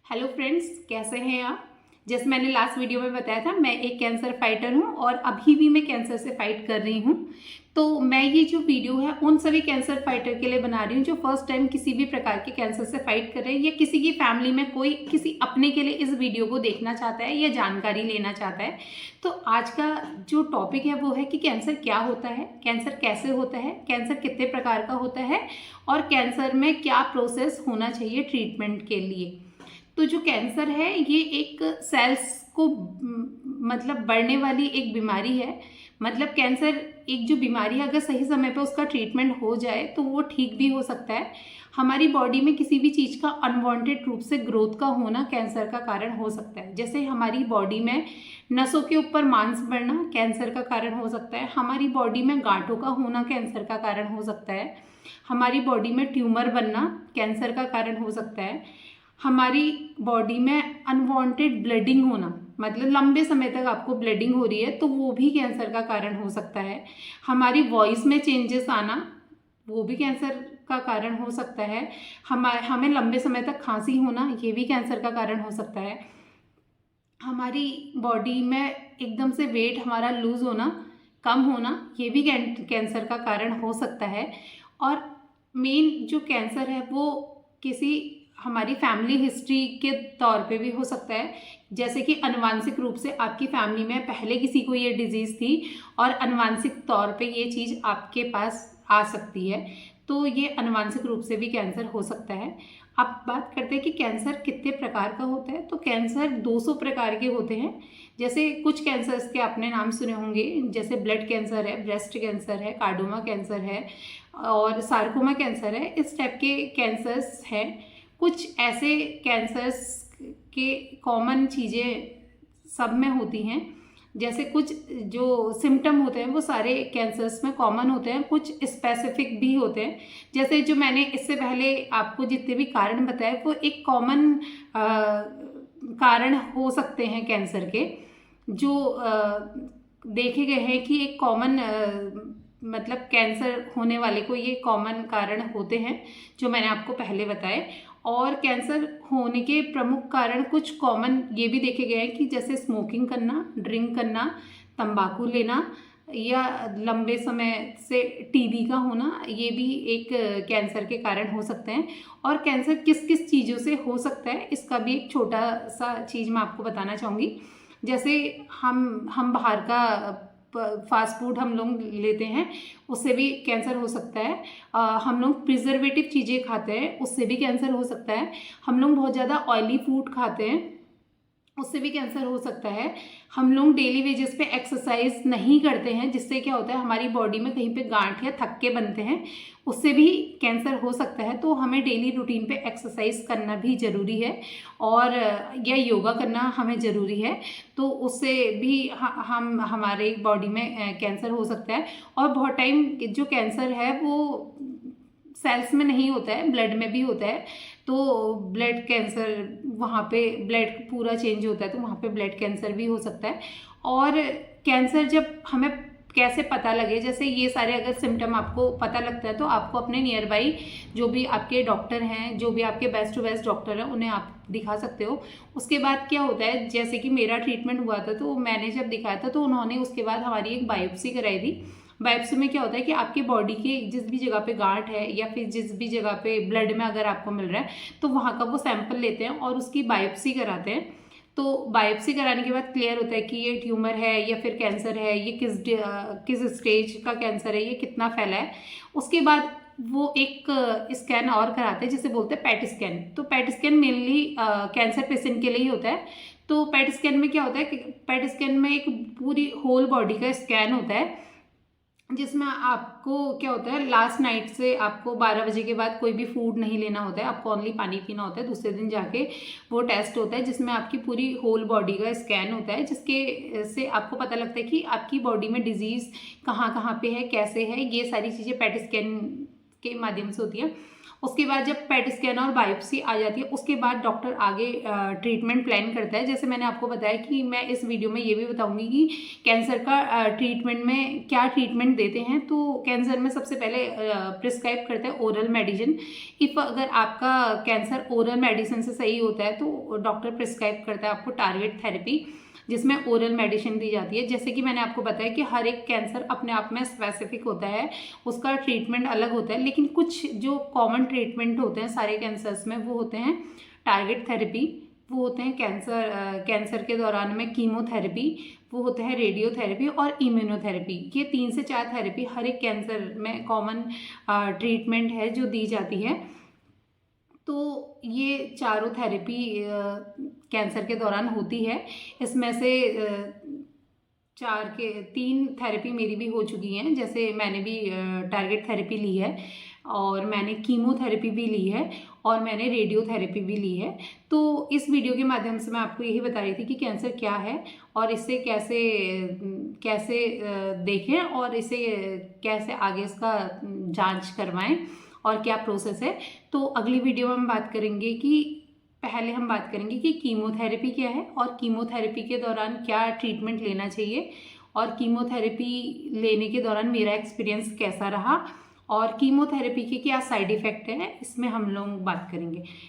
Hello friends, कैसे हैं आप। जैसे मैंने लास्ट वीडियो में बताया था, मैं एक कैंसर फाइटर हूं और अभी भी मैं कैंसर से फाइट कर रही हूं। तो मैं ये जो वीडियो है उन सभी कैंसर फाइटर के लिए बना रही हूं जो फर्स्ट टाइम किसी भी प्रकार के कैंसर से फाइट कर रहे हैं या किसी की फैमिली में कोई किसी अपने के लिए इस वीडियो को देखना चाहता है या जानकारी लेना चाहता है। तो आज का जो टॉपिक है वो है कि कैंसर क्या होता है, कैंसर कैसे होता है, कैंसर कितने प्रकार का होता है और कैंसर में क्या प्रोसेस होना चाहिए ट्रीटमेंट के लिए। तो जो कैंसर है ये एक सेल्स को मतलब बढ़ने वाली एक बीमारी है। मतलब कैंसर एक जो बीमारी है, अगर सही समय पे उसका ट्रीटमेंट हो जाए तो वो ठीक भी हो सकता है। हमारी बॉडी में किसी भी चीज़ का अनवांटेड रूप से ग्रोथ का होना कैंसर का कारण हो सकता है। जैसे हमारी बॉडी में नसों के ऊपर मांस बढ़ना कैंसर का कारण हो सकता है। हमारी बॉडी में गांठों का होना कैंसर का कारण हो सकता है। हमारी बॉडी में ट्यूमर बनना कैंसर का कारण हो सकता है। हमारी बॉडी में अनवांटेड ब्लीडिंग होना, मतलब लंबे समय तक आपको ब्लीडिंग हो रही है तो वो भी कैंसर का कारण हो सकता है। हमारी वॉइस में चेंजेस आना वो भी कैंसर का कारण हो सकता है। हमें लंबे समय तक खांसी होना ये भी कैंसर का कारण हो सकता है। हमारी बॉडी में एकदम से वेट हमारा लूज होना, कम होना, ये भी कैंसर का कारण हो सकता है। और मेन जो कैंसर है वो किसी हमारी फैमिली हिस्ट्री के तौर पे भी हो सकता है। जैसे कि अनुवांशिक रूप से आपकी फैमिली में पहले किसी को ये डिजीज़ थी और अनुवांशिक तौर पे ये चीज़ आपके पास आ सकती है, तो ये अनुवांशिक रूप से भी कैंसर हो सकता है। अब बात करते हैं कि कैंसर कितने प्रकार का होता है। तो कैंसर 200 प्रकार के होते हैं। जैसे कुछ कैंसर्स के आपने नाम सुने होंगे, जैसे ब्लड कैंसर है, ब्रेस्ट कैंसर है, कार्डोमा कैंसर है और सार्कोमा कैंसर है। इस टाइप के कैंसर्स हैं। कुछ ऐसे कैंसर्स के कॉमन चीज़ें सब में होती हैं। जैसे कुछ जो सिम्टम होते हैं वो सारे कैंसर्स में कॉमन होते हैं, कुछ स्पेसिफिक भी होते हैं। जैसे जो मैंने इससे पहले आपको जितने भी कारण बताए वो एक कॉमन कारण हो सकते हैं कैंसर के, जो देखे गए हैं कि एक कॉमन मतलब कैंसर होने वाले को ये कॉमन कारण होते हैं जो मैंने आपको पहले बताए। और कैंसर होने के प्रमुख कारण कुछ कॉमन ये भी देखे गए हैं कि जैसे स्मोकिंग करना, ड्रिंक करना, तंबाकू लेना या लंबे समय से टीबी का होना, ये भी एक कैंसर के कारण हो सकते हैं। और कैंसर किस किस चीज़ों से हो सकता है इसका भी एक छोटा सा चीज़ मैं आपको बताना चाहूँगी। जैसे हम बाहर का फास्ट फूड हम लोग लेते हैं, उससे भी कैंसर हो सकता है। हम लोग प्रिजर्वेटिव चीज़ें खाते हैं, उससे भी कैंसर हो सकता है। हम लोग बहुत ज़्यादा ऑयली फूड खाते हैं, उससे भी कैंसर हो सकता है। हम लोग डेली वेजेस पे एक्सरसाइज नहीं करते हैं, जिससे क्या होता है हमारी बॉडी में कहीं पे गांठ या थक्के बनते हैं, उससे भी कैंसर हो सकता है। तो हमें डेली रूटीन पे एक्सरसाइज करना भी ज़रूरी है और या योगा करना हमें ज़रूरी है। तो उससे भी हम हमारे बॉडी में कैंसर हो सकता है। और बहुत टाइम जो कैंसर है वो सेल्स में नहीं होता है, ब्लड में भी होता है। तो ब्लड कैंसर, वहाँ पे ब्लड पूरा चेंज होता है तो वहाँ पे ब्लड कैंसर भी हो सकता है। और कैंसर जब हमें कैसे पता लगे, जैसे ये सारे अगर सिम्टम आपको पता लगता है तो आपको अपने नियर बाई जो भी आपके डॉक्टर हैं, जो भी आपके बेस्ट टू बेस्ट डॉक्टर हैं, उन्हें आप दिखा सकते हो। उसके बाद क्या होता है, जैसे कि मेरा ट्रीटमेंट हुआ था तो मैंने जब दिखाया था तो उन्होंने उसके बाद हमारी एक बायोप्सी कराई थी। बायोप्सी में क्या होता है कि आपकी बॉडी के जिस भी जगह पे गांठ है या फिर जिस भी जगह पे ब्लड में अगर आपको मिल रहा है तो वहाँ का वो सैंपल लेते हैं और उसकी बायोप्सी कराते हैं। तो बायोप्सी कराने के बाद क्लियर होता है कि ये ट्यूमर है या फिर कैंसर है, ये किस स्टेज का कैंसर है, ये कितना फैला है। उसके बाद वो एक स्कैन और कराते हैं जिसे बोलते हैं पैट स्कैन। तो PET scan mainly cancer patient के लिए ही होता है। तो पैट स्कैन में क्या होता है कि पैट स्कैन में एक पूरी होल बॉडी का स्कैन होता है, जिसमें आपको क्या होता है, लास्ट नाइट से आपको 12 बजे के बाद कोई भी फूड नहीं लेना होता है, आपको ओनली पानी पीना होता है। दूसरे दिन जाके वो टेस्ट होता है जिसमें आपकी पूरी होल बॉडी का स्कैन होता है, जिसके से आपको पता लगता है कि आपकी बॉडी में डिजीज़ कहाँ कहाँ पे है, कैसे है। ये सारी चीज़ें पैट स्कैन के माध्यम से होती है। उसके बाद जब पेट स्कैन और बायोप्सी आ जाती है उसके बाद डॉक्टर आगे ट्रीटमेंट प्लान करता है। जैसे मैंने आपको बताया कि मैं इस वीडियो में ये भी बताऊंगी कि कैंसर का ट्रीटमेंट में क्या ट्रीटमेंट देते हैं। तो कैंसर में सबसे पहले प्रिस्क्राइब करते हैं ओरल मेडिसिन। इफ़ अगर आपका कैंसर ओरल मेडिसिन से सही होता है तो डॉक्टर प्रिस्क्राइब करता है आपको टारगेट थेरेपी, जिसमें ओरल मेडिसिन दी जाती है। जैसे कि मैंने आपको बताया कि हर एक कैंसर अपने आप में स्पेसिफिक होता है, उसका ट्रीटमेंट अलग होता है, लेकिन कुछ जो कॉमन ट्रीटमेंट होते हैं सारे कैंसर्स में वो होते हैं टारगेट थेरेपी, वो होते हैं कैंसर के दौरान में कीमोथेरेपी, वो होते हैं रेडियोथेरेपी और इम्यूनोथेरेपी। ये 3 से 4 थेरेपी हर एक कैंसर में कॉमन ट्रीटमेंट है जो दी जाती है। तो ये चारों थेरेपी कैंसर के दौरान होती है। इसमें से 3 थेरेपी मेरी भी हो चुकी हैं। जैसे मैंने भी टारगेट थेरेपी ली है और मैंने कीमोथेरेपी भी ली है और मैंने रेडियोथेरेपी भी ली है। तो इस वीडियो के माध्यम से मैं आपको यही बता रही थी कि कैंसर क्या है और इससे कैसे देखें और इसे कैसे आगे इसका जांच करवाएं और क्या प्रोसेस है। तो अगली वीडियो में हम बात करेंगे कि कीमोथेरेपी क्या है और कीमोथेरेपी के दौरान क्या ट्रीटमेंट लेना चाहिए और कीमोथेरेपी लेने के दौरान मेरा एक्सपीरियंस कैसा रहा और कीमोथेरेपी के क्या साइड इफ़ेक्ट हैं, इसमें हम लोग बात करेंगे।